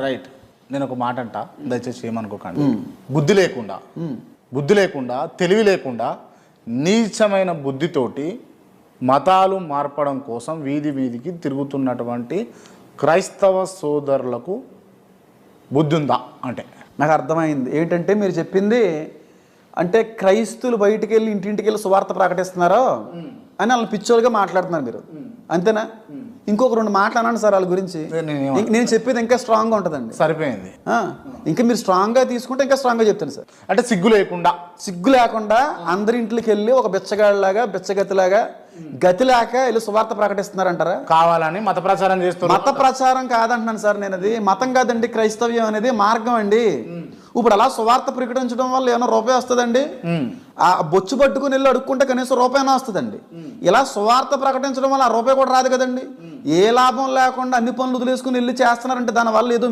Right. నేను ఒక మాట అంట, దయచేసి ఏమనుకోకండి. బుద్ధి లేకుండా తెలివి లేకుండా నీచమైన బుద్ధితోటి మతాలు మార్పడం కోసం వీధికి తిరుగుతున్నటువంటి క్రైస్తవ సోదరులకు బుద్ధి ఉందా అంటే? నాకు అర్థమైంది ఏంటంటే మీరు చెప్పింది అంటే క్రైస్తువులు బయటికి వెళ్ళి ఇంటింటికి వెళ్ళి సువార్త ప్రకటిస్తున్నారో అని వాళ్ళని పిచ్చోలుగా మాట్లాడుతున్నారు మీరు, అంతేనా? ఇంకొక 2 మాటలు అనండి సార్ వాళ్ళ గురించి. నేను చెప్పేది ఇంకా స్ట్రాంగ్గా ఉంటుందండి. సరిపోయింది. ఇంకా మీరు స్ట్రాంగ్గా తీసుకుంటే ఇంకా స్ట్రాంగ్గా చెప్తాను సార్. అంటే సిగ్గు లేకుండా అందరి ఇంట్లోకి వెళ్ళి ఒక బిచ్చగాడిలాగా బిచ్చగతిలాగా గతి లేక వెళ్ళి సువార్త ప్రకటిస్తున్నారంటారా? కావాలని మత ప్రచారం చేస్తున్నారు. మత ప్రచారం కాదంటున్నాను సార్ నేను. అది మతం కాదండి, క్రైస్తవ్యం అనేది మార్గం అండి. ఇప్పుడు అలా సువార్త ప్రకటించడం వల్ల ఏమైనా రూపాయి వస్తుందండి? ఆ బొచ్చు పట్టుకుని వెళ్ళి అడుక్కుంటే కనీసం రూపాయినా వస్తుందండి. ఇలా సువార్త ప్రకటించడం వల్ల ఆ రూపాయి కూడా రాదు కదండి. ఏ లాభం లేకుండా అన్ని పనులు వదిలేసుకుని వెళ్ళి చేస్తున్నారంటే దానివల్ల ఏదో